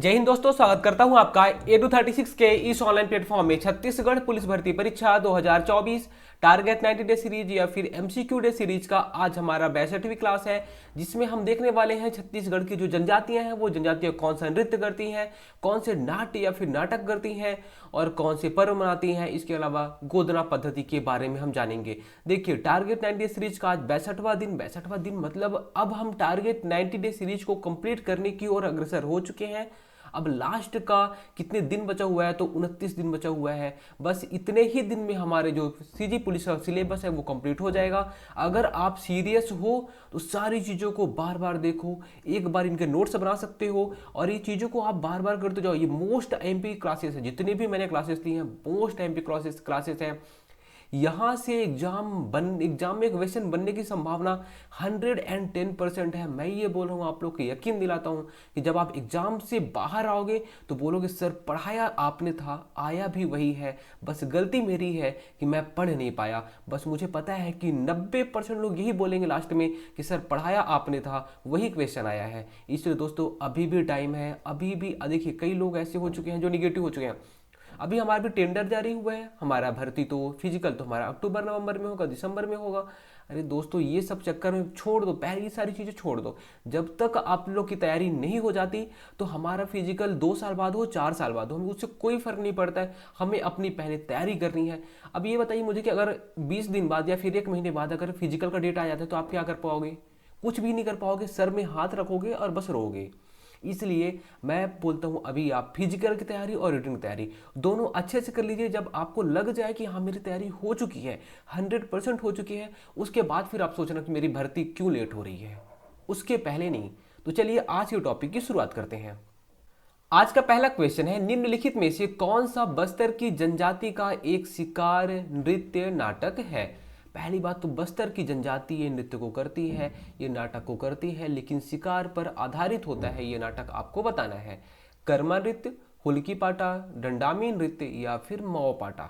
जय हिंद दोस्तों, स्वागत करता हूं आपका A236 के इस ऑनलाइन प्लेटफॉर्म में। छत्तीसगढ़ पुलिस भर्ती परीक्षा 2024 टारगेट 90 डे सीरीज या फिर एमसीक्यू डे सीरीज का आज हमारा 62वीं क्लास है, जिसमें हम देखने वाले हैं छत्तीसगढ़ की जो जनजातियां हैं वो जनजातियां कौन सा नृत्य करती हैं, कौन से नाट्य या फिर नाटक करती हैं और कौन से पर्व मनाती हैं। इसके अलावा गोदना पद्धति के बारे में हम जानेंगे। देखिए, टारगेट 90 डे सीरीज का आज 62वां दिन मतलब अब हम टारगेट 90 डे सीरीज को कंप्लीट करने की ओर अग्रसर हो चुके हैं। अब लास्ट का कितने दिन बचा हुआ है, तो 29 दिन बचा हुआ है। बस इतने ही दिन में हमारे जो सीजी पुलिस का सिलेबस है वो कंप्लीट हो जाएगा। अगर आप सीरियस हो तो सारी चीज़ों को बार बार देखो, एक बार इनके नोट्स बना सकते हो और ये चीज़ों को आप बार बार करते जाओ। ये मोस्ट एमपी क्लासेस है, जितनी भी मैंने क्लासेस ली हैं मोस्ट एमपी क्लासेस हैं। यहाँ से एग्जाम में क्वेश्चन बनने की संभावना 110% है। मैं ये बोल रहा हूँ, आप लोग को यकीन दिलाता हूँ कि जब आप एग्जाम से बाहर आओगे तो बोलोगे सर पढ़ाया आपने था, आया भी वही है, बस गलती मेरी है कि मैं पढ़ नहीं पाया। बस मुझे पता है कि 90% लोग यही बोलेंगे लास्ट में कि सर पढ़ाया आपने था, वही क्वेश्चन आया है। इसलिए दोस्तों अभी भी टाइम है, अभी भी देखिए कई लोग ऐसे हो चुके हैं जो निगेटिव हो चुके हैं। अभी हमारा भी टेंडर जारी हुआ है, हमारा भर्ती तो फिजिकल तो हमारा अक्टूबर नवंबर में होगा, दिसंबर में होगा। अरे दोस्तों ये सब चक्कर में छोड़ दो, पहले ये सारी चीज़ें छोड़ दो। जब तक आप लोग की तैयारी नहीं हो जाती तो हमारा फिजिकल 2 साल बाद हो, 4 साल बाद हो, हमें उससे कोई फर्क नहीं पड़ता है। हमें अपनी पहले तैयारी करनी है। अब ये बताइए मुझे कि अगर 20 दिन बाद या फिर 1 महीने बाद अगर फिजिकल का डेट आ जाता है तो आप क्या कर पाओगे? कुछ भी नहीं कर पाओगे, सर में हाथ रखोगे और बस रोगे। इसलिए मैं बोलता हूँ अभी आप फिजिकल की तैयारी और रिटन की तैयारी दोनों अच्छे से कर लीजिए। जब आपको लग जाए कि हाँ मेरी तैयारी हो चुकी है, 100% हो चुकी है, उसके बाद फिर आप सोचना कि मेरी भर्ती क्यों लेट हो रही है, उसके पहले नहीं। तो चलिए आज के टॉपिक की शुरुआत करते हैं। आज का पहला क्वेश्चन है, निम्नलिखित में से कौन सा बस्तर की जनजाति का एक शिकार नृत्य नाटक है? पहली बात तो बस्तर की जनजाति ये नृत्य को करती है, ये नाटक को करती है, लेकिन शिकार पर आधारित होता है ये नाटक, आपको बताना है। कर्मा नृत्य, हुल्की पाटा, डंडामी नृत्य या फिर माओ पाटा?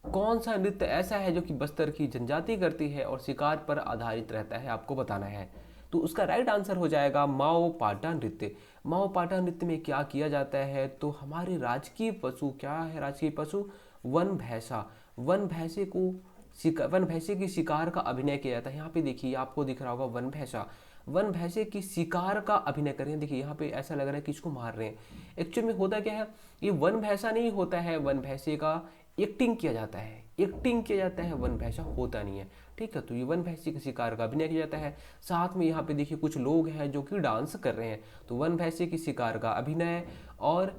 कौन सा नृत्य ऐसा है जो कि बस्तर की जनजाति करती है और शिकार पर आधारित रहता है, आपको बताना है। तो उसका राइट आंसर हो जाएगा माओ पाटा नृत्य। माओ पाटा नृत्य में क्या किया जाता है, तो हमारे राजकीय पशु क्या है? राजकीय पशु वन भैंसा। वन भैंसे की शिकार का अभिनय किया जाता है। यहाँ पे देखिए आपको दिख रहा होगा वन भैंसा, वन भैंसे की शिकार का अभिनय कर रहे हैं। देखिए यहाँ पे ऐसा लग रहा है कि इसको मार रहे हैं, एक्चुअल में होता क्या है, ये वन भैंसा नहीं होता है, वन भैंसे का एक्टिंग किया जाता है, एक्टिंग किया जाता है, वन भैंसा होता नहीं है। ठीक है, तो ये वन भैंसे की शिकार का अभिनय किया जाता है। साथ में यहाँ पे देखिए कुछ लोग हैं जो कि डांस कर रहे हैं। तो वन भैंसे की शिकार का अभिनय और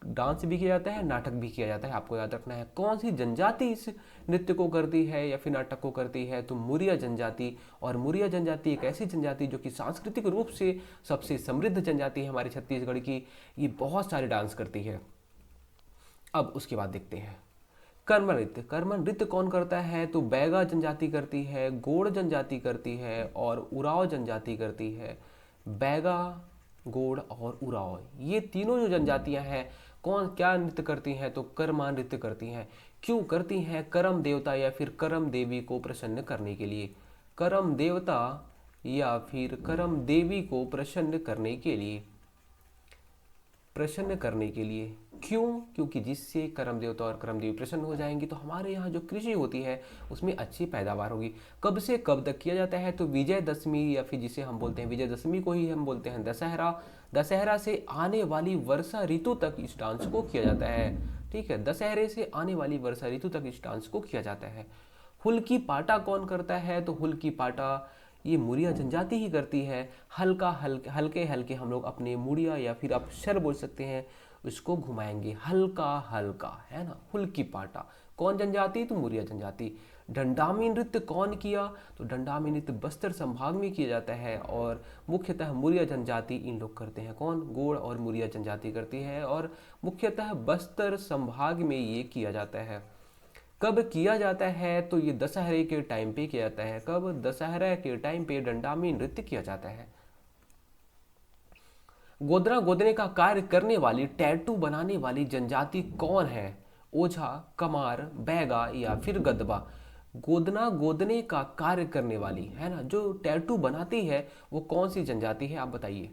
डांस भी किया जाता है, नाटक भी किया जाता है। आपको याद रखना है कौन सी जनजाति इस नृत्य को करती है या फिर नाटक को करती है, तो मुरिया जनजाति। और मुरिया जनजाति एक ऐसी जनजाति जो कि सांस्कृतिक रूप से सबसे समृद्ध जनजाति है हमारे छत्तीसगढ़ की, ये बहुत सारे डांस करती है। अब उसके बाद देखते हैं कर्म नृत्य। कर्म नृत्य कौन करता है, तो बैगा जनजाति करती है, गोड़ जनजाति करती है और उराव जनजाति करती है। बैगा, गोड़ और उराव, ये तीनों जो जनजातियां हैं कौन क्या नृत्य करती हैं, तो कर्मा नृत्य करती हैं। क्यों करती हैं? करम देवता या फिर करम देवी को प्रसन्न करने के लिए। करम देवता या फिर करम देवी को प्रसन्न करने के लिए, प्रसन्न करने के लिए। क्यों? क्योंकि जिससे करम देवता और करम देवी प्रसन्न हो जाएंगी तो हमारे यहाँ जो कृषि होती है उसमें अच्छी पैदावार होगी। कब से कब तक किया जाता है, तो विजयदशमी या फिर जिसे हम बोलते हैं विजयदशमी को ही हम बोलते हैं दशहरा। दशहरा से आने वाली वर्षा ऋतु तक इस डांस को किया जाता है। ठीक है, दशहरे से आने वाली वर्षा ऋतु तक इस डांस को किया जाता है। हुल्की पाटा कौन करता है, तो हुल्की पाटा ये मुरिया जनजाति ही करती है। हल्के हल्के हम लोग अपने मुड़िया या फिर आप शर बोल सकते हैं उसको घुमाएंगे, हल्का हल्का, है ना। हुल्की पाटा कौन जनजाति, तो मुरिया जनजाति। डंडामी नृत्य कौन किया, तो डंडामी नृत्य बस्तर संभाग में किया जाता है और मुख्यतः मुरिया जनजाति इन लोग करते हैं। कौन? गोड़ और मुरिया जनजाति करती है और मुख्यतः बस्तर संभाग में ये किया जाता है। कब किया जाता है, तो ये दशहरे के टाइम पे किया जाता है। कब? दशहरा के टाइम पे डंडामी नृत्य किया जाता है। गोदना गोदने का कार्य करने वाली, टैटू बनाने वाली जनजाति कौन है? ओझा, कमार, बैगा या फिर गदबा? गोदना गोदने का कार्य करने वाली, है ना, जो टैटू बनाती है वो कौन सी जनजाति है, आप बताइए।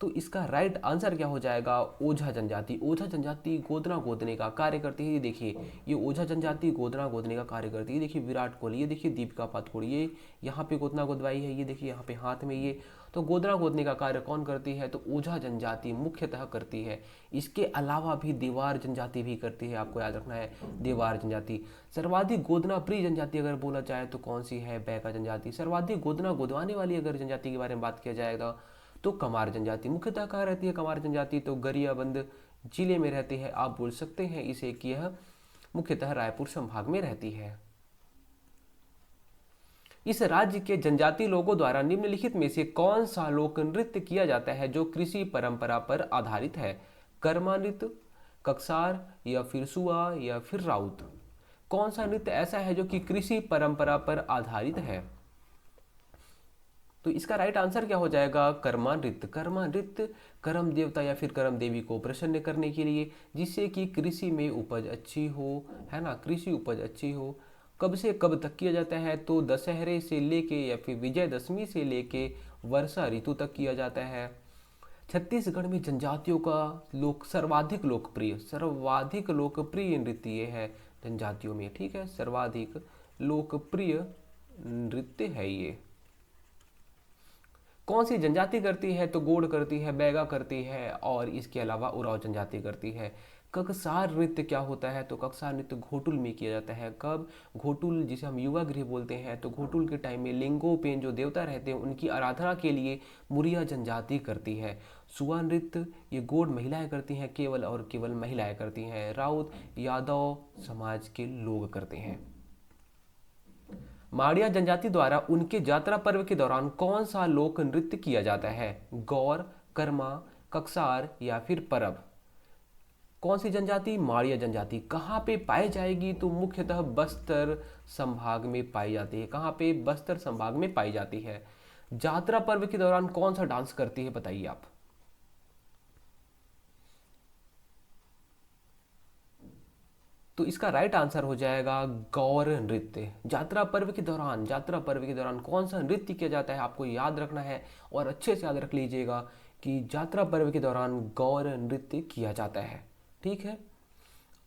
तो इसका राइट आंसर क्या हो जाएगा? ओझा जनजाति। ओझा जनजाति गोदना गोदने का कार्य करती है। ये देखिए, ये ओझा जनजाति गोदना गोदने का कार्य करती है। ये देखिए विराट कोहली, ये देखिए दीपिका पादुकोण, ये यहाँ पे गोदना गोदवाई है, ये देखिए यहाँ पे हाथ में ये। तो गोदना गोदने का कार्य कौन करती है? तो ओझा जनजाति मुख्यतः करती है। इसके अलावा भी देवार जनजाति भी करती है, आपको याद रखना है, देवार जनजाति। सर्वाधिक गोदना प्रिय जनजाति अगर बोला जाए तो कौन सी है? बैका जनजाति। सर्वाधिक गोदना गोदवाने वाली अगर जनजाति के बारे में बात किया जाएगा तो कमार जनजाति। मुख्यतः कहाँ रहती है कमार जनजाति? तो गरियाबंद जिले में रहती है। आप बोल सकते हैं इसे कि यह मुख्यतः रायपुर संभाग में रहती है। इस राज्य के जनजाति लोगों द्वारा निम्नलिखित में से कौन सा लोक नृत्य किया जाता है जो कृषि परंपरा पर आधारित है? कर्मा नृत्य, कक्सार, या फिर सुआ, या फिर राउत। कौन सा नृत्य ऐसा है जो कि कृषि परंपरा पर आधारित है? तो इसका राइट आंसर क्या हो जाएगा? कर्मा नृत्य। कर्मा नृत्य कर्म देवता या फिर कर्म देवी को प्रसन्न करने के लिए, जिससे कि कृषि में उपज अच्छी हो, है ना, कृषि उपज अच्छी हो। कब से कब तक किया जाता है? तो दशहरे से लेके या फिर विजयदशमी से लेके वर्षा ऋतु तक किया जाता है। छत्तीसगढ़ में जनजातियों का सर्वाधिक लोकप्रिय नृत्य ये है जनजातियों में, ठीक है, सर्वाधिक लोकप्रिय नृत्य है ये। कौन सी जनजाति करती है? तो गोंड करती है, बैगा करती है, और इसके अलावा उराव जनजाति करती है। ककसार नृत्य क्या होता है? तो ककसार नृत्य घोटुल में किया जाता है। कब? घोटुल, जिसे हम युवा गृह बोलते हैं, तो घोटुल के टाइम में लिंगोपेन जो देवता रहते हैं उनकी आराधना के लिए मुरिया जनजाति करती है। सुआ नृत्य ये गोंड महिलाएं करती हैं, केवल और केवल महिलाएं करती हैं। राउत यादव समाज के लोग करते हैं। माड़िया जनजाति द्वारा उनके यात्रा पर्व के दौरान कौन सा लोक नृत्य किया जाता है? गौर, कर्मा, कक्सार, या फिर परब। कौन सी जनजाति? माड़िया जनजाति। कहाँ पे पाई जाएगी? तो मुख्यतः बस्तर संभाग में पाई जाती है। कहाँ पे? बस्तर संभाग में पाई जाती है। यात्रा पर्व के दौरान कौन सा डांस करती है, बताइए आप। तो इसका राइट आंसर हो जाएगा गौर नृत्य। यात्रा पर्व के दौरान कौन सा नृत्य किया जाता है आपको याद रखना है, और अच्छे से याद रख लीजिएगा कि यात्रा पर्व के दौरान गौर नृत्य किया जाता है, ठीक है।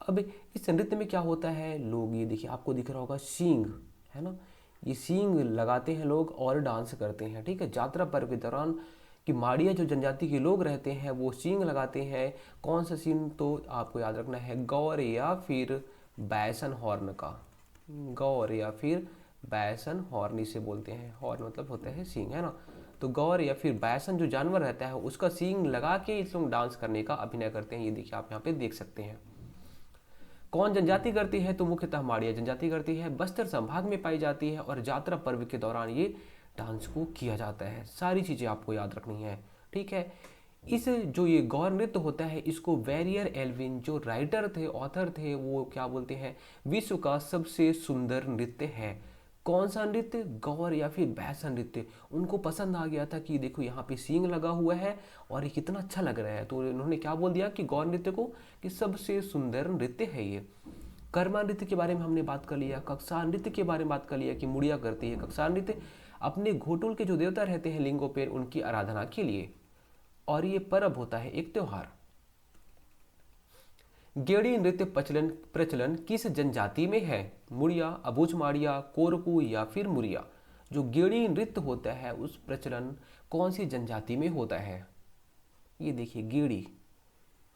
अब इस नृत्य में क्या होता है? लोग, ये देखिए आपको दिख रहा होगा सींग, है ना, ये सींग लगाते हैं लोग और डांस करते हैं, ठीक है। यात्रा पर्व के दौरान कि माड़िया जो जनजाति के लोग रहते हैं वो सींग लगाते हैं। कौन सा सींग? तो आपको याद रखना है गौर या फिर बैसन हॉर्न का। गौर या फिर बैसन हॉर्न इसे बोलते हैं। हॉर्न मतलब होता है सींग, है ना। तो गौर या फिर बैसन जो जानवर रहता है उसका सींग लगा के इस लोग डांस करने का अभिनय करते हैं। ये देखिए आप यहाँ पे देख सकते हैं। कौन जनजाति करती है? तो मुख्यतः माड़िया जनजाति करती है, बस्तर संभाग में पाई जाती है, और यात्रा पर्व के दौरान ये डांस को किया जाता है। सारी चीज़ें आपको याद रखनी है, ठीक है। इस जो ये गौर नृत्य होता है इसको वेरियर एल्विन जो राइटर थे, ऑथर थे, वो क्या बोलते हैं? विश्व का सबसे सुंदर नृत्य है। कौन सा नृत्य? गौर या फिर बैसन नृत्य। उनको पसंद आ गया था कि देखो यहाँ पे सींग लगा हुआ है और ये कितना अच्छा लग रहा है, तो उन्होंने क्या बोल दिया कि गौर नृत्य को कि सबसे सुंदर नृत्य है ये। कर्मा नृत्य के बारे में हमने बात कर लिया। कक्सार नृत्य के बारे में बात कर लिया कि मुड़िया करती है। कक्सार नृत्य अपने घोटुल के जो देवता रहते हैं लिंगोपेर, उनकी आराधना के लिए, और ये पर्व होता है एक त्योहार। गेड़ी नृत्य प्रचलन किस जनजाति में है? मुड़िया, अबूझ माड़िया, कोरकू, या फिर मुरिया। जो गेड़ी नृत्य होता है उस प्रचलन कौन सी जनजाति में होता है? ये देखिए गेड़ी।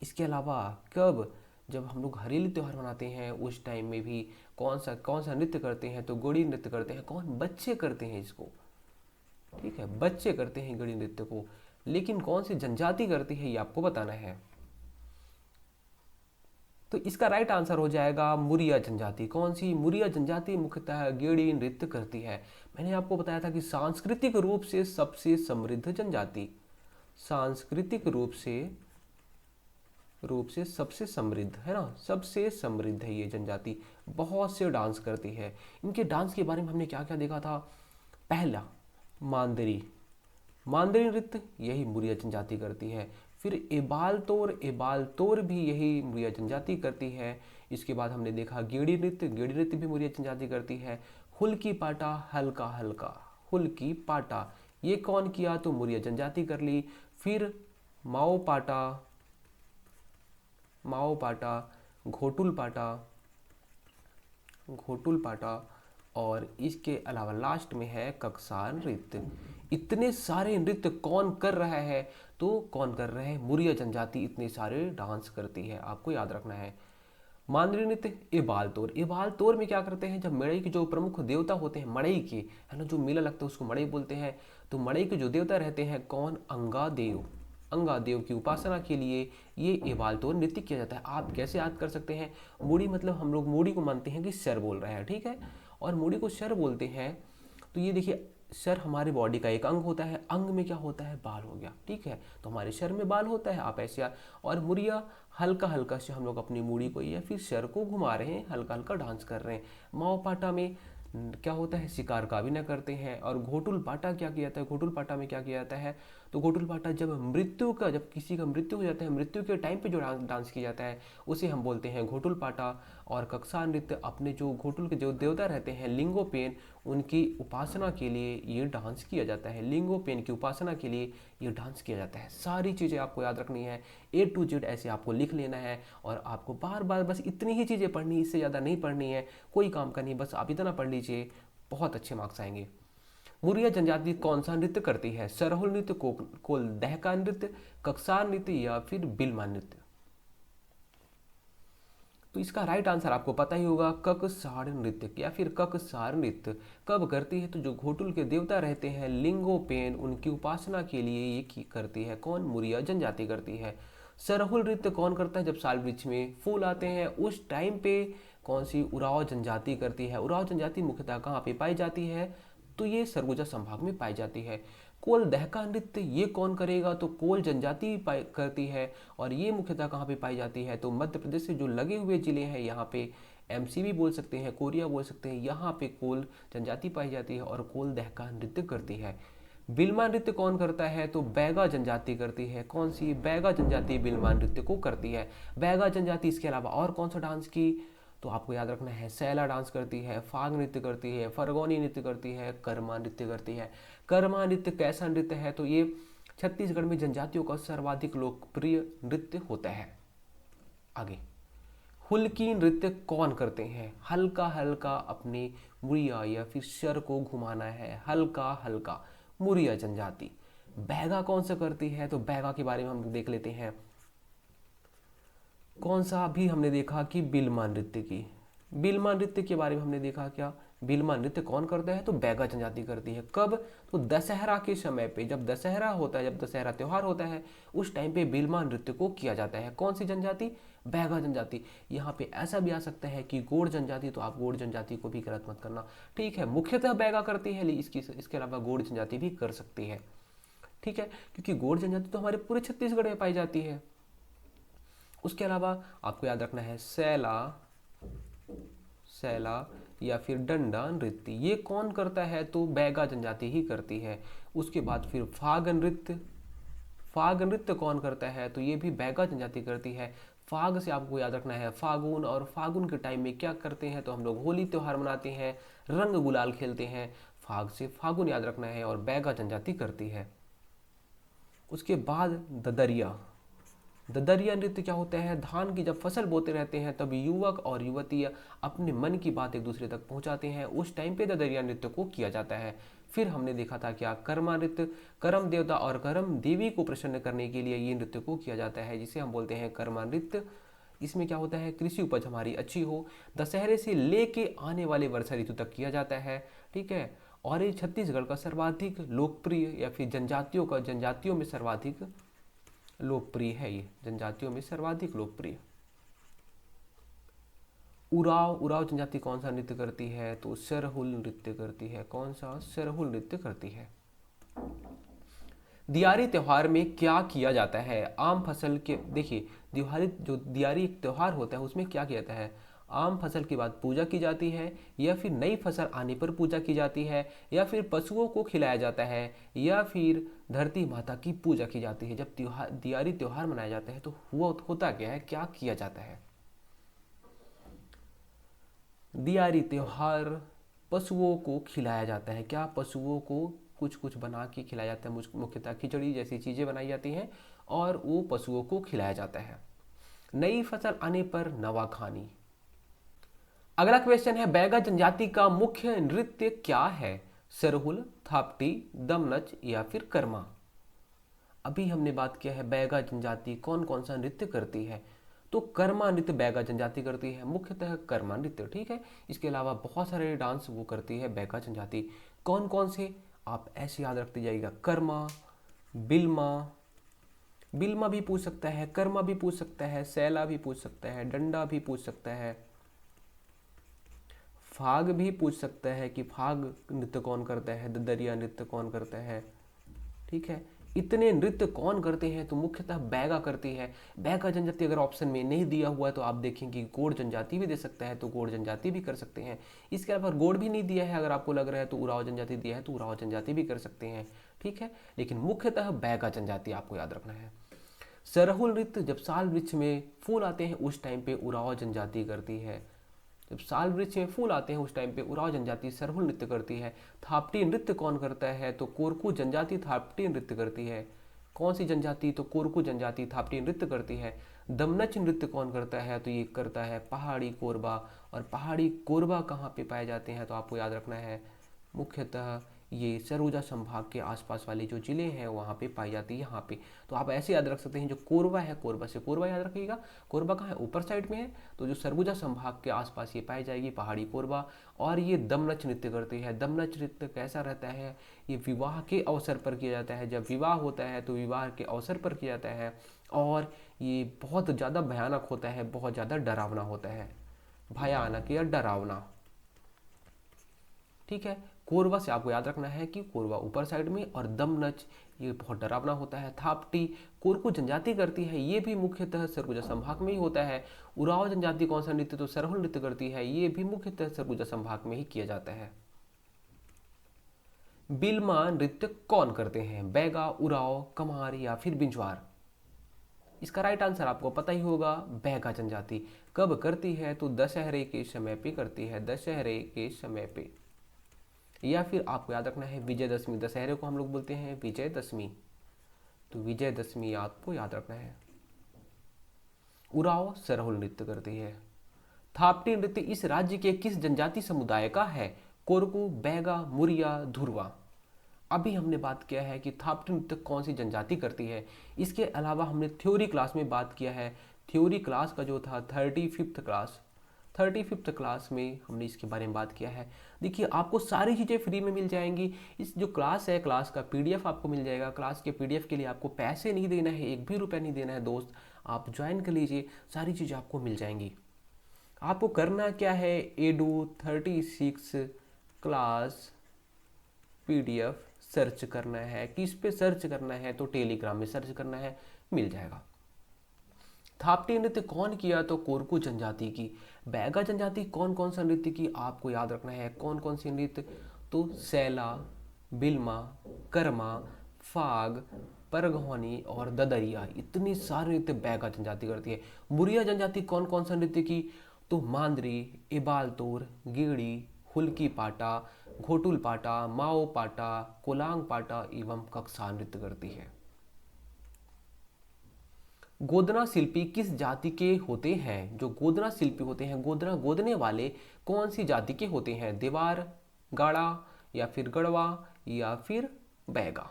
इसके अलावा कब? जब हम लोग हरेली त्यौहार मनाते हैं उस टाइम में भी कौन सा नृत्य करते हैं? तो गेड़ी नृत्य करते हैं। कौन? बच्चे करते हैं इसको, ठीक है, बच्चे करते हैं गेड़ी नृत्य को। लेकिन कौन सी जनजाति करती है ये आपको बताना है। तो इसका राइट आंसर हो जाएगा मुरिया जनजाति। कौन सी? मुरिया जनजाति मुख्यतः गेड़ी नृत्य करती है। मैंने आपको बताया था कि सांस्कृतिक रूप से सबसे समृद्ध जनजाति, सांस्कृतिक रूप से सबसे समृद्ध, है ना, सबसे समृद्ध है ये जनजाति। बहुत से डांस करती है। इनके डांस के बारे में हमने क्या क्या देखा था? पहला मांदरी नृत्य, यही मुरिया जनजाति करती है। फिर एबाल तोर भी यही मुरिया जनजाति करती है। इसके बाद हमने देखा गेड़ी नृत्य भी मुरिया जनजाति करती है। हुल्की पाटा, हल्का, हुल्की पाटा, ये कौन किया? तो मुरिया जनजाति कर ली। फिर माओ पाटा, माओ पाटा, घोटुल पाटा, घोटुल पाटा, और इसके अलावा लास्ट में है ककसार नृत्य। इतने सारे नृत्य कौन कर रहा है? तो कौन कर रहे हैं? मुरिया जनजाति इतने सारे डांस करती है, आपको याद रखना है। मांद्री नृत्य, इबाल तोर। इबाल तोर में क्या करते हैं, जब मड़ई के जो प्रमुख देवता होते हैं मड़ई के, है ना, जो मेला लगता है उसको मड़ई बोलते हैं। तो मड़ई के जो देवता रहते हैं कौन? अंगा देव। अंगा देव की उपासना के लिए ये इबाल तोर नृत्य किया जाता है। आप कैसे याद कर सकते हैं? मूड़ी मतलब हम लोग मूड़ी को मानते हैं कि सर बोल रहा है, ठीक है, और मूड़ी को सर बोलते हैं। तो ये देखिए, सर हमारे बॉडी का एक अंग होता है, अंग में क्या होता है? बाल हो गया, ठीक है, तो हमारे सर में बाल होता है, आप ऐसे और मुड़िया हल्का हल्का से हम लोग अपनी मूड़ी को या फिर सर को घुमा रहे हैं, हल्का हल्का डांस कर रहे हैं। माओ पाटा में क्या होता है? शिकार का अभिनय करते हैं। और घोटुल पाटा क्या किया जाता है? घोटुल पाटा में क्या किया जाता है? तो घोटुल पाटा जब किसी का मृत्यु हो जाता है, मृत्यु के टाइम पे जो डांस किया जाता है उसे हम बोलते हैं घोटुल पाटा। और कक्सा नृत्य अपने जो घोटुल के जो देवता रहते हैं लिंगोपेन, उनकी उपासना के लिए ये डांस किया जाता है। लिंगोपेन की उपासना के लिए ये डांस किया जाता है। सारी चीज़ें आपको याद रखनी है, A to Z ऐसे आपको लिख लेना है, और आपको बार बार बस इतनी ही चीज़ें पढ़नी, इससे ज़्यादा नहीं पढ़नी है, कोई काम का नहीं, बस आप इतना पढ़ लीजिए, बहुत अच्छे मार्क्स आएंगे। मुरिया जनजाति कौन सा नृत्य करती है? सरहुल नृत्य, कोल दहका नृत्य, कक्सार नृत्य, या फिर बिलमा नृत्य? तो इसका राइट आंसर आपको पता ही होगा, ककसार नृत्य या फिर ककसार नृत्य। कब करती है? तो जो घोटुल के देवता रहते हैं लिंगोपेन, उनकी उपासना के लिए ये की करती है। कौन? मुरिया जनजाति करती है। सरहुल नृत्य कौन करता है? जब साल वृक्ष में फूल आते हैं उस टाइम पे कौन सी? उराव जनजाति करती है। उराव जनजाति मुख्यतः कहाँ पे पाई जाती है? तो ये सरगुजा संभाग में पाई जाती है। कोल दहका नृत्य ये कौन करेगा? तो कोल जनजाति करती है, और ये मुख्यतः कहाँ पे पाई जाती है? तो मध्य प्रदेश से जो लगे हुए जिले हैं यहाँ पे MC भी बोल सकते हैं, कोरिया बोल सकते हैं, यहाँ पे कोल जनजाति पाई जाती है और कोल दहका नृत्य करती है। बिलमा नृत्य कौन करता है? तो बैगा जनजाति करती है। कौन सी? बैगा जनजाति बिलमा नृत्य को करती है। बैगा जनजाति इसके अलावा और कौन सा डांस की? तो आपको याद रखना है, सैला डांस करती है, फाग नृत्य करती है, फरगोनी नृत्य करती है, कर्मा नृत्य करती है। कर्मा नृत्य कैसा नृत्य है? तो ये छत्तीसगढ़ में जनजातियों का सर्वाधिक लोकप्रिय नृत्य होता है। आगे, हुल्की नृत्य कौन करते हैं? हल्का हल्का अपने मुड़िया या फिर सर को घुमाना है, हल्का हल्का, मुड़िया जनजाति। बैगा कौन सा करती है? तो बैगा के बारे में हम देख लेते हैं। कौन सा? अभी हमने देखा कि बिलमा नृत्य की, बिलमा नृत्य के बारे में हमने देखा क्या? बिलमा नृत्य कौन करता है? तो बैगा जनजाति करती है। कब? तो दशहरा के समय पे, जब दशहरा होता है, जब दशहरा त्यौहार होता है उस टाइम पे बिलमा नृत्य को किया जाता है। कौन सी जनजाति? बैगा जनजाति। यहाँ पे ऐसा भी आ सकता है कि गोड़ जनजाति, तो आप गोड़ जनजाति को भी गलत मत करना, ठीक है। मुख्यतः बैगा करती है, इसके अलावा गोड़ जनजाति भी कर सकती है, ठीक है, क्योंकि गोड़ जनजाति तो हमारे पूरे छत्तीसगढ़ में पाई जाती है। उसके अलावा आपको याद रखना है सैला, सैला या फिर डंडा नृत्य, ये कौन करता है? तो बैगा जनजाति ही करती है। उसके बाद फिर फाग नृत्य, फाग नृत्य कौन करता है? तो ये भी बैगा जनजाति करती है। फाग से आपको याद रखना है फागुन, और फागुन के टाइम में क्या करते हैं? तो हम लोग होली त्यौहार मनाते हैं, रंग गुलाल खेलते हैं। फाग से फागुन याद रखना है, और बैगा जनजाति करती है। उसके बाद ददरिया, ददरिया नृत्य क्या होता है? धान की जब फसल बोते रहते हैं तब युवक और युवतियाँ अपने मन की बात एक दूसरे तक पहुंचाते हैं, उस टाइम पे ददरिया नृत्य को किया जाता है। फिर हमने देखा था क्या? कर्मा नृत्य, कर्म देवता और कर्म देवी को प्रसन्न करने के लिए ये नृत्य को किया जाता है, जिसे हम बोलते हैं कर्मा नृत्य। इसमें क्या होता है? कृषि उपज हमारी अच्छी हो, दशहरे से लेके आने वाले वर्षा ऋतु तक किया जाता है, ठीक है। और ये छत्तीसगढ़ का सर्वाधिक लोकप्रिय या फिर जनजातियों में सर्वाधिक लोकप्रिय है, ये जनजातियों में सर्वाधिक लोकप्रिय। उराव जनजाति कौन सा नृत्य करती है? तो सरहुल नृत्य करती है। कौन सा? सरहुल नृत्य करती है। दियारी त्योहार में क्या किया जाता है? आम फसल के, देखिए दियारी एक त्योहार होता है, उसमें क्या किया जाता है? आम फसल के बाद पूजा की जाती है, या फिर नई फसल आने पर पूजा की जाती है, या फिर पशुओं को खिलाया जाता है, या फिर धरती माता की पूजा की जाती है। जब दियारी त्योहार मनाया जाता है तो होता क्या है, क्या किया जाता है? दियारी त्योहार पशुओं को खिलाया जाता है। क्या? पशुओं को कुछ कुछ बना के खिलाया जाता है, मुख्यतः खिचड़ी जैसी चीज़ें बनाई जाती हैं और वो पशुओं को खिलाया जाता है। नई फसल आने पर नवाखानी। अगला क्वेश्चन है, बैगा जनजाति का मुख्य नृत्य क्या है? सरहुल, थापटी, दमनच या फिर कर्मा। अभी हमने बात किया है बैगा जनजाति कौन कौन सा नृत्य करती है, तो कर्मा नृत्य बैगा जनजाति करती है, मुख्यतः कर्मा नृत्य। ठीक है, इसके अलावा बहुत सारे डांस वो करती है बैगा जनजाति। कौन कौन से आप ऐसे याद रखते जाइएगा, कर्मा, बिल्मा, बिल्मा भी पूछ सकता है, कर्मा भी पूछ सकता है, सैला भी पूछ सकता है, डंडा भी पूछ सकता है, फाग भी पूछ सकता है कि फाग नृत्य कौन करता है, ददरिया नृत्य कौन करता है। ठीक है, इतने नृत्य कौन करते हैं, तो मुख्यतः बैगा करती है। बैगा जनजाति अगर ऑप्शन में नहीं दिया हुआ है तो आप देखेंगे गोंड जनजाति भी दे सकता है, तो गोंड जनजाति भी कर सकते हैं। इसके अलावा गोंड भी नहीं दिया है, अगर आपको लग रहा है तो उराव जनजाति दिया है तो उराव जनजाति भी कर सकते हैं। ठीक है, लेकिन मुख्यतः बैगा जनजाति आपको याद रखना है। सरहुल नृत्य जब साल वृक्ष में फूल आते हैं उस टाइम पे उराव जनजाति करती है। जब साल वृक्ष में फूल आते हैं उस टाइम पे उराव जनजाति सरहुल नृत्य करती है। थापटी नृत्य कौन करता है, तो कोरकू जनजाति थापटी नृत्य करती है। कौन सी जनजाति, तो कोरकू जनजाति थापटी नृत्य करती है। दमनच नृत्य कौन करता है, तो ये करता है पहाड़ी कोरबा। और पहाड़ी कोरबा कहाँ पे पाए जाते हैं, तो आपको याद रखना है मुख्यतः ये सरगुजा संभाग के आसपास वाले जो जिले हैं वहाँ पे पाई जाती है, यहाँ पे। तो आप ऐसे याद रख सकते हैं, जो कोरबा है कोरबा से कोरबा याद रखिएगा। कोरबा कहाँ है, ऊपर साइड में है, तो जो सरगुजा संभाग के आसपास ये पाई जाएगी पहाड़ी कोरबा। और ये दमनच नृत्य करती है। दमनच नृत्य कैसा रहता है, ये विवाह के अवसर पर किया जाता है। जब विवाह होता है तो विवाह के अवसर पर किया जाता है, और ये बहुत ज़्यादा भयानक होता है, बहुत ज़्यादा डरावना होता है, भयानक या डरावना। ठीक है, कोरबा से आपको याद रखना है कि कोरबा ऊपर साइड में, और दमनच ये बहुत डरावना होता है। थापटी कोरकू जनजाति करती है, ये भी मुख्यतः सरगुजा संभाग में ही होता है। उराव जनजाति कौन सा नृत्य, तो सरहुल नृत्य करती है, ये भी मुख्यतः सरगुजा संभाग में ही किया जाता है। बिल्मा नृत्य कौन करते हैं, बैगा, उराव, कमार या फिर बिंजवार। इसका राइट आंसर आपको पता ही होगा, बैगा जनजाति। कब करती है, तो दशहरे के समय पे करती है, दशहरे के समय पे। या फिर आपको याद रखना है विजयदशमी, दशहरे को हम लोग बोलते हैं विजयदशमी, तो विजयदशमी आपको याद रखना है। उराव सरहुल नृत्य करती है। थापटी नृत्य इस राज्य के किस जनजाति समुदाय का है, कोरकू, बैगा, मुरिया, धुरवा। अभी हमने बात किया है कि थापटी नृत्य कौन सी जनजाति करती है। इसके अलावा हमने थ्योरी क्लास में बात किया है, थ्योरी क्लास का जो था 35th क्लास में हमने इसके बारे में बात किया है। देखिए, आपको सारी चीज़ें फ्री में मिल जाएंगी। इस जो क्लास है, क्लास का पीडीएफ आपको मिल जाएगा। क्लास के पीडीएफ के लिए आपको पैसे नहीं देना है, एक भी रुपया नहीं देना है दोस्त, आप ज्वाइन कर लीजिए, सारी चीज़ें आपको मिल जाएंगी। आपको करना क्या है, एडू 36 क्लास पीडीएफ सर्च करना है। किस पे सर्च करना है, तो टेलीग्राम में सर्च करना है, मिल जाएगा। थापटी नृत्य कौन किया, तो कोरकू जनजाति की। बैगा जनजाति कौन कौन सा नृत्य की, आपको याद रखना है कौन कौन सी नृत्य, तो सैला, बिल्मा, कर्मा, फाग, परघौनी और ददरिया, इतनी सारे नृत्य बैगा जनजाति करती है। मुरिया जनजाति कौन कौन सा नृत्य की, तो मांदरी, इबालतोर, गेड़ी, हुल्की पाटा, घोटुल पाटा, माओ पाटा, कोलांग पाटा एवं कक्सा नृत्य करती है। गोदना शिल्पी किस जाति के होते हैं, जो गोदना शिल्पी होते हैं, गोदना गोदने वाले कौन सी जाति के होते हैं, देवार, गाड़ा या फिर गढ़वा या फिर बैगा।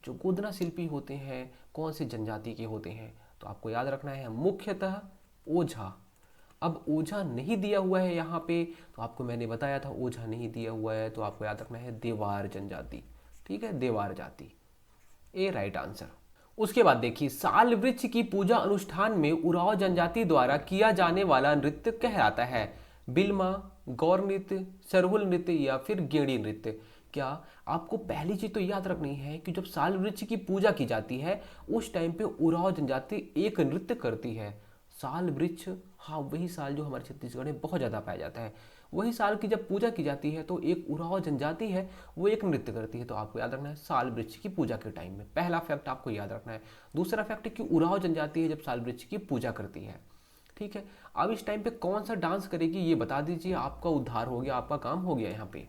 जो गोदना शिल्पी होते हैं कौन सी जनजाति के होते हैं, तो आपको याद रखना है मुख्यतः ओझा। अब ओझा नहीं दिया हुआ है यहाँ पे, तो आपको मैंने बताया था ओझा नहीं दिया हुआ है, तो आपको याद रखना है देवार जनजाति। ठीक है, देवार जाति, ए राइट आंसर। उसके बाद देखिए, साल वृक्ष की पूजा अनुष्ठान में उराव जनजाति द्वारा किया जाने वाला नृत्य कहलाता है, बिल्मा, गौर नृत्य, सरहुल नृत्य या फिर गेड़ी नृत्य। क्या आपको पहली चीज तो याद रखनी है कि जब साल वृक्ष की पूजा की जाती है उस टाइम पे उराव जनजाति एक नृत्य करती है। साल वृक्ष, हाँ वही साल जो हमारे छत्तीसगढ़ में बहुत ज़्यादा पाया जाता है, वही साल की जब पूजा की जाती है तो एक उराव जनजाति है वो एक नृत्य करती है। तो आपको याद रखना है साल वृक्ष की पूजा के टाइम में, पहला फैक्ट आपको याद रखना है। दूसरा फैक्ट है कि उराव जनजाति है जब साल वृक्ष की पूजा करती है। ठीक है, अब इस टाइम पे कौन सा डांस करेगी ये बता दीजिए, आपका उद्धार हो गया, आपका काम हो गया यहाँ पे।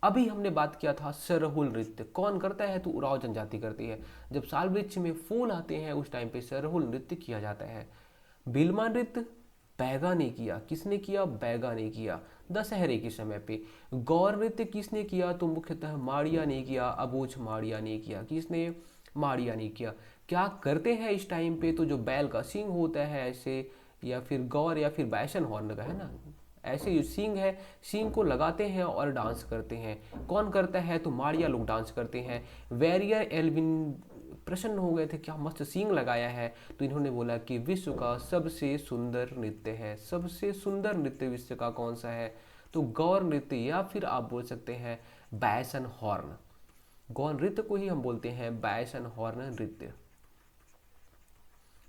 अभी हमने बात किया था सरहुल नृत्य कौन करता है, तो उरांव जनजाति करती है। जब साल वृक्ष में फूल आते हैं उस टाइम पे सरहुल नृत्य किया जाता है। बिलमा नृत्य बैगा ने किया, किसने किया, बैगा ने किया दशहरे के समय पे। गौर नृत्य किसने किया, तो मुख्यतः माड़िया ने किया, अबूझ माड़िया ने किया, किसने, माड़िया ने किया। क्या करते हैं इस टाइम पे, तो जो बैल का सींग होता है ऐसे, या फिर गौर या फिर बैशन हॉर्न का है ना, ऐसे जो सींग है, सींग को लगाते हैं और डांस करते हैं। कौन करता है, तो माड़िया लोग डांस करते हैं। वेरियर एल्विन प्रसन्न हो गए थे, क्या मस्त सींग लगाया है, तो इन्होंने बोला कि विश्व का सबसे सुंदर नृत्य है। सबसे सुंदर नृत्य विश्व का कौन सा है, तो गौर नृत्य, या फिर आप बोल सकते हैं बैसन हॉर्न। गौर नृत्य को ही हम बोलते हैं बैसन हॉर्न नृत्य।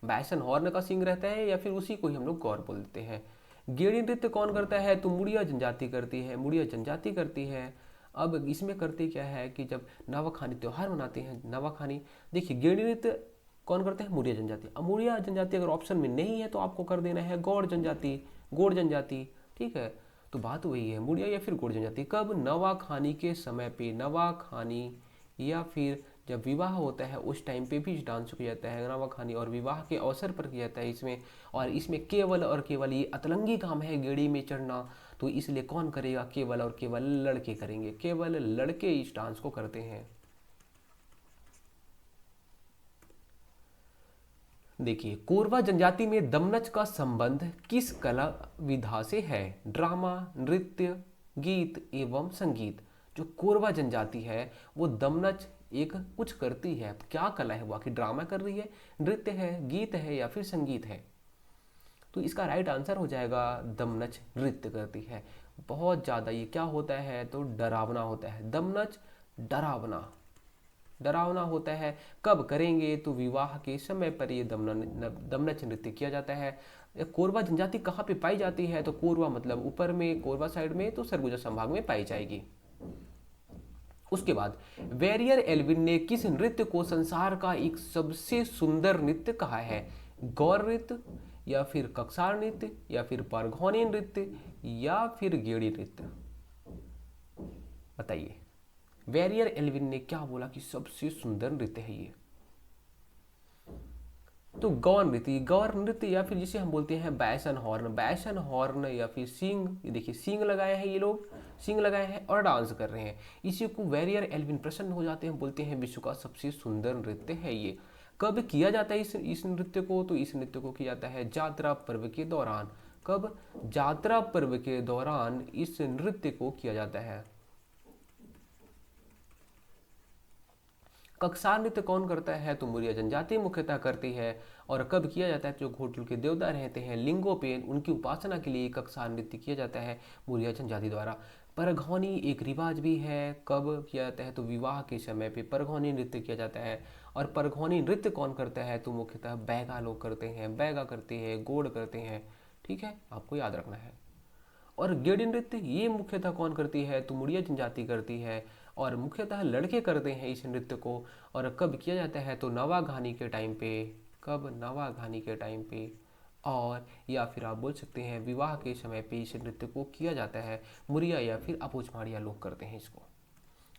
बैसन हॉर्न का सींग रहता है या फिर उसी को ही हम लोग गौर बोलते हैं। गेड़ी नृत्य कौन करता है, तो मुड़िया जनजाति करती है, मुड़िया जनजाति करती है। अब इसमें करते क्या है कि जब नवाखानी त्यौहार मनाते हैं, नवाखानी, देखिए गेड़ी नृत्य कौन करते हैं, मुड़िया जनजाति। अब मुड़िया जनजाति अगर ऑप्शन में नहीं है तो आपको कर देना है गौड़ जनजाति, गोड़ जनजाति, ठीक है। तो बात वही है, मुड़िया या फिर गोड़ जनजाति। कब, नवाखानी के समय पे, नवाखानी या फिर जब विवाह होता है उस टाइम पे भी डांस किया जाता है, नवाखानी और विवाह के अवसर पर किया जाता है इसमें। और इसमें केवल और केवल ये अतरंगी काम है गेड़ी में चढ़ना, तो इसलिए कौन करेगा, केवल और केवल लड़के करेंगे, केवल लड़के इस डांस को करते हैं। देखिए कोरवा जनजाति में दमनच का संबंध किस कला विधा से है, ड्रामा, नृत्य, गीत एवं संगीत। जो कोरवा जनजाति है वो दमनच एक कुछ करती है, क्या कला है वो, आखिर ड्रामा कर रही है, नृत्य है, गीत है या फिर संगीत है। तो इसका राइट आंसर हो जाएगा दमनच नृत्य करती है। बहुत ज़्यादा ये क्या होता है, तो डरावना होता है, दमनच डरावना, डरावना होता है। कब करेंगे, तो विवाह के समय पर ये दमनच नृत्य किया जाता है। कोरवा जनजाति कहाँ पे पाई जाती है, तो कोरवा मतलब ऊपर में, कोरवा साइड में, तो सरगुजा संभाग में पाई जाएगी। उसके बाद वेरियर एल्विन ने किस नृत्य को संसार का एक सबसे सुंदर नृत्य कहा है, गौर नृत्य या फिर कक्सार नृत्य या फिर परघौनी नृत्य या फिर गेड़ी नृत्य, बताइए। वेरियर एल्विन ने क्या बोला कि सबसे सुंदर नृत्य है ये, तो गौर नृत्य, गौर नृत्य या फिर जिसे हम बोलते हैं बैसन हॉर्न, बैसन हॉर्न या फिर सींग, ये देखिए सींग लगाए हैं, ये लोग सींग लगाए हैं और डांस कर रहे हैं। इसी को वेरियर एल्विन प्रसन्न हो जाते हैं, बोलते हैं विश्व का सबसे सुंदर नृत्य है ये। कब किया जाता है इस नृत्य को, तो इस नृत्य को किया जाता है जात्रा पर्व के दौरान। कब, जात्रा पर्व के दौरान इस नृत्य को किया जाता है। कक्सार नृत्य कौन करता है, तो मुरिया जनजाति मुख्यतः करती है। और कब किया जाता है, जो घोटुल के देवता रहते हैं लिंगों पे, उनकी उपासना के लिए कक्सार नृत्य किया जाता है मुरिया जनजाति द्वारा। परघौनी एक रिवाज भी है, कब किया जाता है, तो विवाह के समय पे परघौनी नृत्य किया जाता है। और परघौनी नृत्य कौन करता है, तो मुख्यतः बैगा लोग करते हैं, बैगा करते हैं, गोड़ करते हैं, ठीक है, आपको याद रखना है। और गेड़ी नृत्य ये मुख्यतः कौन करती है, तो मुड़िया जनजाति करती है और मुख्यतः लड़के करते हैं इस नृत्य को। और कब किया जाता है, तो नवाघानी के टाइम पे, कब, नवाघानी के टाइम पे, और या फिर आप बोल सकते हैं विवाह के समय पे इस नृत्य को किया जाता है। मुरिया या फिर अपोचमाड़िया लोग करते हैं इसको,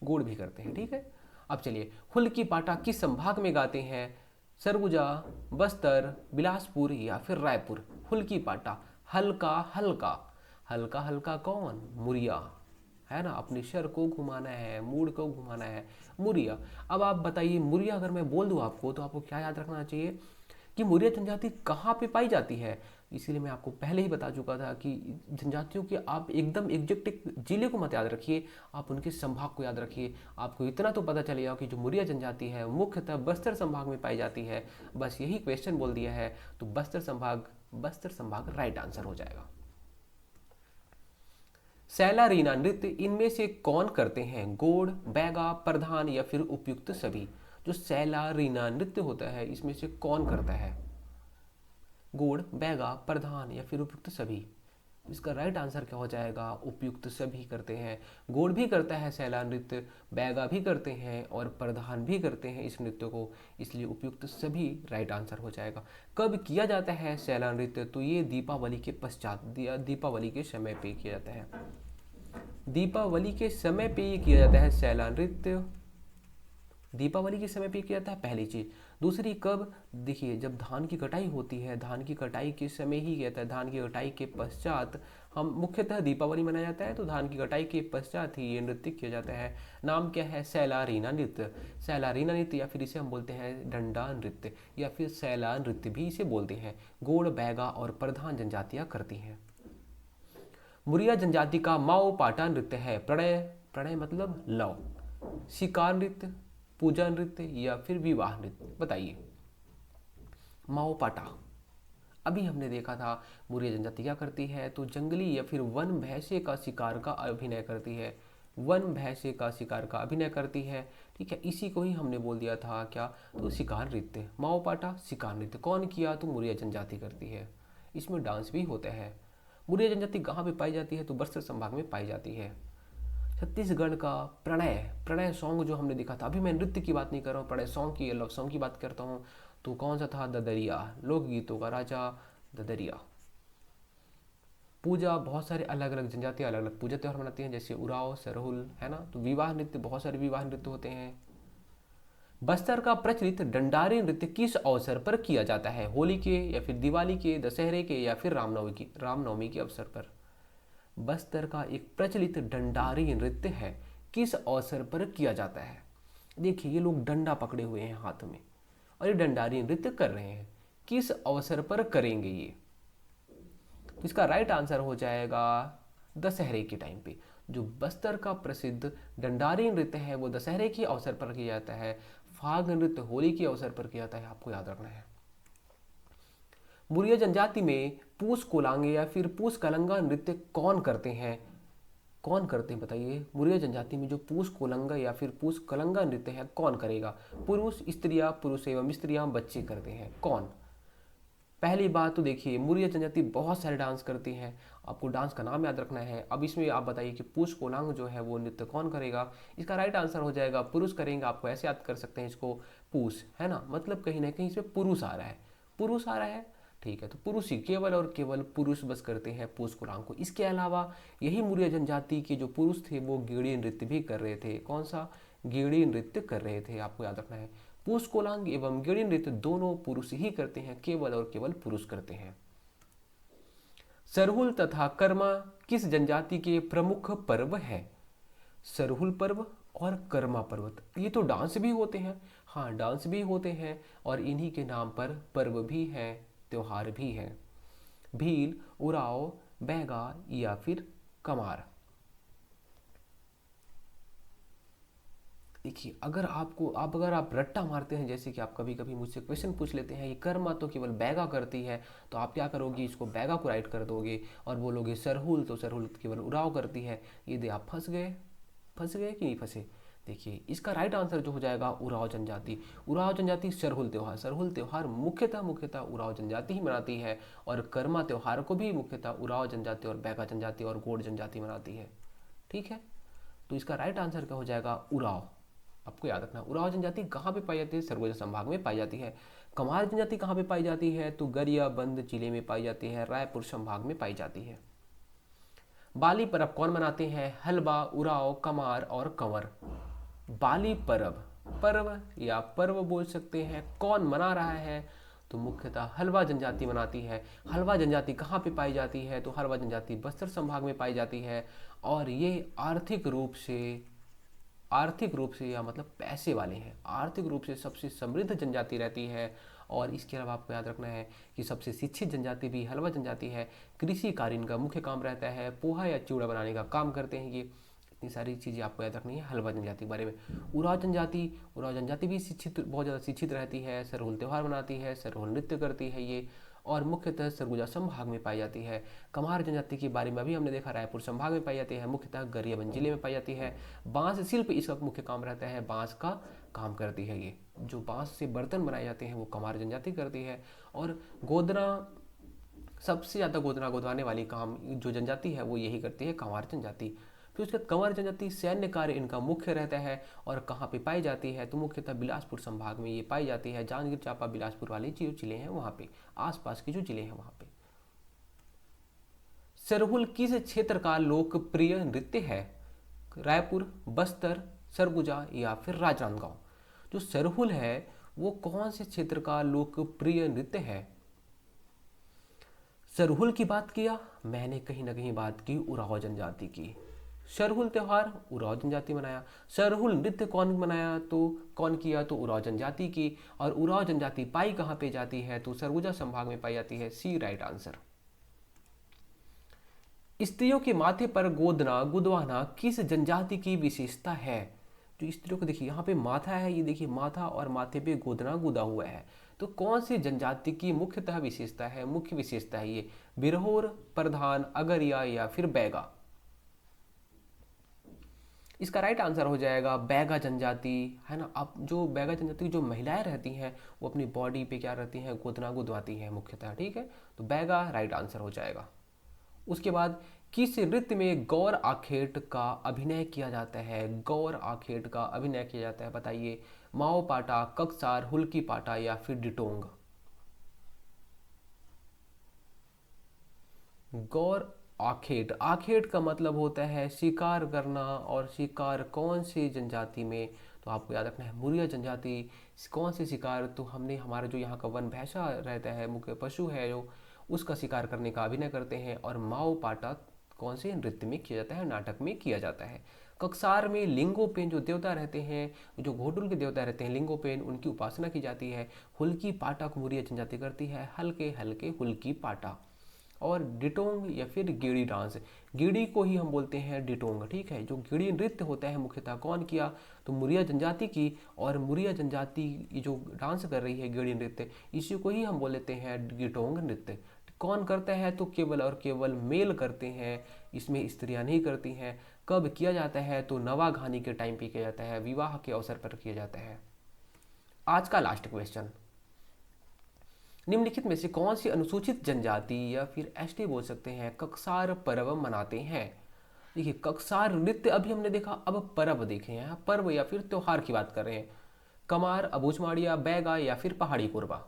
गोड़ भी करते हैं, ठीक है। अब चलिए हुल की पाटा किस संभाग में गाते हैं, सरगुजा, बस्तर, बिलासपुर या फिर रायपुर। हुल की पाटा, हल्का हल्का, हल्का हल्का कौन, मुरिया, है ना, अपने सर को घुमाना है, मूड को घुमाना है, मुरिया। अब आप बताइए मुरिया अगर मैं बोल दूं आपको, तो आपको क्या याद रखना चाहिए कि मुरिया जनजाति कहाँ पे पाई जाती है। इसीलिए मैं आपको पहले ही बता चुका था कि जनजातियों के आप एकदम एग्जैक्ट एक जिले को मत याद रखिए, आप उनके संभाग को याद रखिए। आपको इतना तो पता चलेगा कि जो मुरिया जनजाति है मुख्यतः बस्तर संभाग में पाई जाती है। बस यही क्वेश्चन बोल दिया है, तो बस्तर संभाग राइट आंसर हो जाएगा। सैला रीना नृत्य इनमें से कौन करते हैं, गोड़, बैगा, प्रधान या फिर उपयुक्त सभी। जो सैला रीना नृत्य होता है इसमें से कौन करता है, गोड़, बैगा, प्रधान या फिर उपयुक्त सभी। इसका राइट आंसर क्या हो जाएगा, उपयुक्त सभी करते हैं। गोड़ भी करता है सैला नृत्य, बैगा भी करते हैं और प्रधान भी करते हैं इस नृत्य को, इसलिए उपयुक्त सभी राइट आंसर हो जाएगा। कब किया जाता है सैला नृत्य, तो ये दीपावली के पश्चात, दीपावली के समय पे किया जाता है। दीपावली के समय पे ये किया जाता है सैला नृत्य। दीपावली के समय पे किया जाता है पहली चीज। दूसरी कब, देखिए जब धान की कटाई होती है, धान की कटाई के समय ही किया जाता है। धान की कटाई के पश्चात हम मुख्यतः दीपावली मनाया जाता है, तो धान की कटाई के पश्चात ही ये नृत्य किया जाता है। नाम क्या है, सैलारीना नृत्य। सैलारीना नृत्य या फिर इसे हम बोलते हैं डंडा नृत्य या फिर सैला नृत्य भी इसे बोलते हैं। गोड़, बैगा और प्रधान जनजातियां करती हैं। मुरिया जनजाति का माओ पाटा नृत्य है प्रणय, प्रणय मतलब लव, शिकार नृत्य, पूजा नृत्य या फिर विवाह नृत्य, बताइए। माओ पाटा, अभी हमने देखा था मुरिया जनजाति क्या करती है, तो जंगली या फिर वन भैंसे का शिकार का अभिनय करती है। वन भैंसे का शिकार का अभिनय करती है, ठीक है। इसी को ही हमने बोल दिया था क्या, तो शिकार नृत्य। माओ पाटा शिकार नृत्य कौन किया, तो मुरिया जनजाति करती है। इसमें डांस भी होता है। मुरिया जनजाति कहाँ पे पाई जाती है, तो बस्तर संभाग में पाई जाती है। छत्तीसगढ़ का प्रणय, प्रणय सॉन्ग जो हमने देखा था, अभी मैं नृत्य की बात नहीं कर रहा हूँ, प्रणय सॉन्ग की, लव सॉन्ग की बात करता हूँ। तो कौन सा था, ददरिया, लोकगीतों का राजा ददरिया। पूजा, बहुत सारे अलग अलग जनजातियाँ अलग अलग पूजा त्यौहार मनाती हैं, जैसे उराव, सरहुल, है ना। तो विवाह नृत्य, बहुत सारे विवाह नृत्य होते हैं। बस्तर का प्रचलित डंडारी नृत्य किस अवसर पर किया जाता है, होली के या फिर दिवाली के, दशहरे के या फिर रामनवमी के अवसर पर। बस्तर का एक प्रचलित डंडारी नृत्य है, किस अवसर पर किया जाता है। देखिए ये लोग डंडा पकड़े हुए हैं हाथ में और ये डंडारी नृत्य कर रहे हैं, किस अवसर पर करेंगे ये, तो इसका राइट आंसर हो जाएगा दशहरे के टाइम पे। जो बस्तर का प्रसिद्ध डंडारी नृत्य है वो दशहरे के अवसर पर किया जाता है। फाग नृत्य होली के अवसर पर किया जाता है, आपको याद रखना है। मुरिया जनजाति में पूस कोलांगे या फिर पूस कलंगा नृत्य कौन करते हैं, कौन करते हैं बताइए। मुरिया जनजाति में जो पूस कोलंगा या फिर पूस कलंगा नृत्य है कौन करेगा, पुरुष, स्त्रियां, पुरुष एवं स्त्रियां, बच्चे करते हैं, कौन। पहली बात तो देखिए मुरिया जनजाति बहुत सारे डांस करती हैं, आपको डांस का नाम याद रखना है। अब इसमें आप बताइए कि पूस कोलांग जो है वो नृत्य कौन करेगा। इसका राइट आंसर हो जाएगा पुरुष करेंगे। आपको ऐसे याद कर सकते हैं इसको, पूस, है ना, मतलब कहीं ना कहीं इसमें पुरुष आ रहा है, पुरुष आ रहा है, ठीक है। तो पुरुष ही, केवल और केवल पुरुष बस करते हैं पूस कोलांग को। इसके अलावा यही मुरिया जनजाति के जो पुरुष थे वो गेड़ी नृत्य भी कर रहे थे। कौन सा, गेड़ी नृत्य कर रहे थे, आपको याद रखना है। पूस कोलांग एवं गेड़ी नृत्य दोनों पुरुष ही करते हैं, केवल और केवल पुरुष करते हैं। सरहुल तथा कर्मा किस जनजाति के प्रमुख पर्व है। सरहुल पर्व और कर्मा पर्व, ये तो डांस भी होते हैं, हाँ डांस भी होते हैं और इन्हीं के नाम पर पर्व भी है, त्योहार भी है। भील, उराव, बैगा या फिर कमार। देखिए अगर आप रट्टा मारते हैं, जैसे कि आप कभी कभी मुझसे क्वेश्चन पूछ लेते हैं ये कर्मा तो केवल बैगा करती है, तो आप क्या करोगे, इसको बैगा को राइट कर दोगे और बोलोगे सरहुल तो सरहुल केवल उराव करती है। ये दे आप फंस गए, फंस गए कि नहीं फंसे। देखिए इसका राइट आंसर जो हो जाएगा उराव जनजाति। उराव जनजाति सरहुल त्यौहार, सरहुल त्यौहार मुख्यतः उराव जनजाति ही मनाती है और कर्मा त्यौहार को भी मुख्यतः उराव जनजाति और बैगा जनजाति और गोंड जनजाति मनाती है, ठीक है। तो इसका राइट आंसर क्या हो जाएगा, उराव। आपको याद रखना, उराव जनजाति कहाँ पे पाई जाती है, सरगुजा संभाग में पाई जाती है। कमार जनजाति कहाँ पे पाई जाती है, तो गरियाबंद जिले में पाई जाती है, रायपुर संभाग में पाई जाती है। बाली पर्व कौन मनाते हैं, हलबा, उराव, कमार और कंवर। बाली पर्व, पर्व या पर्व बोल सकते हैं, कौन मना रहा है, तो मुख्यतः हलवा जनजाति मनाती है। हलवा जनजाति कहाँ पे पाई जाती है, तो हलवा जनजाति बस्तर संभाग में पाई जाती है और ये आर्थिक रूप से या मतलब पैसे वाले हैं, आर्थिक रूप से सबसे समृद्ध जनजाति रहती है। और इसके अलावा आपको याद रखना है कि सबसे शिक्षित जनजाति भी हलवा जनजाति है। कृषि कार्य इनका मुख्य काम रहता है, पोहा या चिवड़ा बनाने का काम करते हैं ये। इतनी सारी चीज़ें आपको याद रखनी है हलवा जनजाति के बारे में। उराव जनजाति भी शिक्षित, बहुत ज़्यादा शिक्षित रहती है, सरहुल त्यौहार मनाती है, सरहुल नृत्य करती है ये और मुख्यतः सरगुजा संभाग में पाई जाती है। कमार जनजाति के बारे में अभी हमने देखा, रायपुर संभाग में पाई जाती है, मुख्यतः गरियाबंद जिले में पाई जाती है। बांस शिल्प इसका मुख्य काम रहता है, बांस का काम करती है ये। जो बांस से बर्तन बनाए जाते हैं वो कमार जनजाति करती है। और गोदना, सबसे ज़्यादा गोदना गोदवाने वाली काम जो जनजाति है वो यही करती है, कमार जनजाति। फिर उसके बाद कंवर जनजाति, सैन्य कार्य इनका मुख्य रहता है और कहाँ पे पाई जाती है, तो मुख्यतः बिलासपुर संभाग में ये पाई जाती है। जांजगीर चांपा बिलासपुर वाले जो जिले हैं वहाँ पे, आसपास के जो जिले हैं वहाँ पे। सरहुल किस क्षेत्र का लोकप्रिय नृत्य है? रायपुर, बस्तर, सरगुजा या फिर राजनांदगांव। जो सरहुल है वो कौन से क्षेत्र का लोकप्रिय नृत्य है? सरहुल की बात किया, मैंने कहीं ना कहीं बात की उरांव जनजाति की। सरहुल त्योहार उरांव जनजाति मनाया। सरहुल नृत्य कौन मनाया तो कौन किया तो उरांव जनजाति की। और उरांव जनजाति पाई कहाँ पे जाती है तो सरगुजा संभाग में पाई जाती है। सी राइट आंसर। स्त्रियों के माथे पर गोदना गुदवाना किस जनजाति की विशेषता है? जो स्त्रियों को देखिए यहाँ पे माथा है, ये देखिए माथा और माथे पे गोदना गुदा हुआ है, तो कौन सी जनजाति की मुख्यतः विशेषता है, मुख्य विशेषता है ये? बिरहोर, प्रधान, अगरिया या फिर बैगा। इसका राइट आंसर हो जाएगा बैगा जनजाति, है ना। अब जो बैगा जनजाति की जो महिलाएं रहती हैं वो अपनी बॉडी पे क्या रहती हैं, गोदना गुदवाती हैं मुख्यतः, ठीक है। तो बैगा राइट आंसर हो जाएगा। उसके बाद किस नृत्य में गौर आखेट का अभिनय किया जाता है? गौर आखेट का अभिनय किया जाता है, बताइए। माओ पाटा, ककसार, हुल्की पाटा या फिर डिटोंग। गौर आखेट, आखेट का मतलब होता है शिकार करना, और शिकार कौन सी जनजाति में? तो आपको याद रखना है मुरिया जनजाति। कौन से शिकार? तो हमने हमारा जो यहाँ का वन भैंसा रहता है, मुख्य पशु है जो, उसका शिकार करने का अभिनय करते हैं। और माओ पाटा कौन से नृत्य में किया जाता है, नाटक में किया जाता है। ककसार में लिंगोपेन जो देवता रहते हैं, जो घोटुल के देवता रहते हैं लिंगोपेन, उनकी उपासना की जाती है। हुल्की पाटा को मुरिया जनजाति करती है, हल्के हल्के हुल्की पाटा। और डिटोंग या फिर गेड़ी डांस, गेड़ी को ही हम बोलते हैं डिटोंग, ठीक है। जो गेड़ी नृत्य होता है मुख्यतः कौन किया तो मुरिया जनजाति की। और मुरिया जनजाति जो डांस कर रही है गेड़ी नृत्य, इसी को ही हम बोल लेते हैं डिटोंग नृत्य। कौन करता है तो केवल और केवल मेल करते हैं, इसमें स्त्रियां नहीं करती हैं। कब किया जाता है तो नवाघानी के टाइम पे किया जाता है, विवाह के अवसर पर किया जाता है। आज का लास्ट क्वेश्चन, निम्नलिखित में से कौन सी अनुसूचित जनजाति या फिर एसटी बोल सकते हैं ककसार पर्व मनाते हैं? देखिए ककसार नृत्य अभी हमने देखा, अब पर्व देखे हैं, पर्व या फिर त्योहार की बात कर रहे हैं। कमार, अबूझमाड़िया, बैगा या फिर पहाड़ी कुर्बा।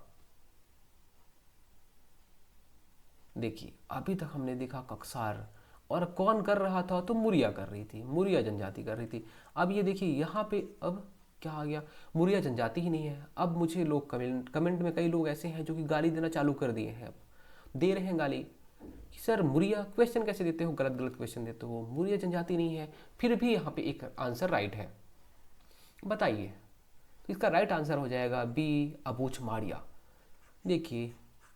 देखिए अभी तक हमने देखा ककसार, और कौन कर रहा था तो मुरिया कर रही थी, मुरिया जनजाति कर रही थी। अब ये देखिए यहाँ पे अब क्या आ गया, मुरिया जनजाति ही नहीं है। अब मुझे लोग कमेंट में कई लोग ऐसे हैं जो कि गाली देना चालू कर दिए हैं, अब दे रहे हैं गाली कि सर मुरिया क्वेश्चन कैसे देते हो, गलत गलत क्वेश्चन देते हो, मुरिया जनजाति नहीं है। फिर भी यहाँ पे एक आंसर राइट है, बताइए। तो इसका राइट आंसर हो जाएगा बी, अबूझमाड़िया। देखिए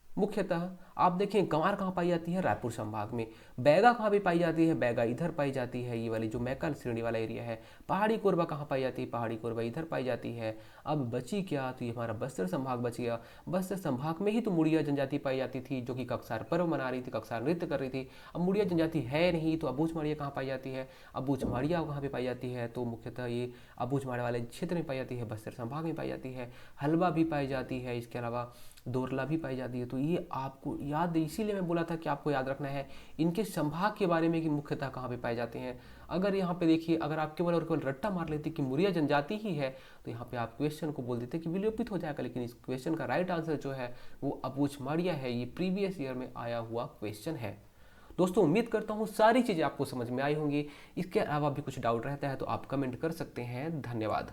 मुख्यतः आप देखें गंवार कहाँ पाई जाती है, रायपुर संभाग में। बैगा कहाँ भी पाई जाती है, बैगा इधर पाई जाती है, ये वाली जो मैकल श्रेणी वाला एरिया है। पहाड़ी कोरबा कहाँ पाई जाती है, पहाड़ी कोरबा इधर पाई जाती है। अब बची क्या तो ये हमारा बस्तर संभाग बच गया। बस्तर संभाग में ही तो मुड़िया जनजाति पाई जाती थी, जो कि ककसार पर्व मना रही थी, ककसार नृत्य कर रही थी। अब मुड़िया जनजाति है नहीं तो अबूझमाड़िया कहाँ पाई जाती है, अबूझमाड़िया कहाँ पे पाई जाती है तो मुख्यतः ये अबूझमाड़िया वाले क्षेत्र में पाई जाती है, बस्तर संभाग में पाई जाती है। हलवा भी पाई जाती है, इसके अलावा दोरला भी पाई जाती है। तो ये आपको याद, इसीलिए मैं बोला था कि आपको याद रखना है इनके संभाग के बारे में कि मुख्यतः कहाँ पे पाए जाते हैं। अगर यहाँ पे देखिए, अगर आप केवल और केवल रट्टा मार लेते कि मुरिया जनजाति ही है तो यहाँ पे आप क्वेश्चन को बोल देते कि विलोपित हो जाएगा। लेकिन इस क्वेश्चन का राइट आंसर जो है वो अबूझमाड़िया है, ये प्रीवियस ईयर में आया हुआ क्वेश्चन है। दोस्तों उम्मीद करता हूँ सारी चीज़ें आपको समझ में आई होंगी। इसके अलावा भी कुछ डाउट रहता है तो आप कमेंट कर सकते हैं। धन्यवाद।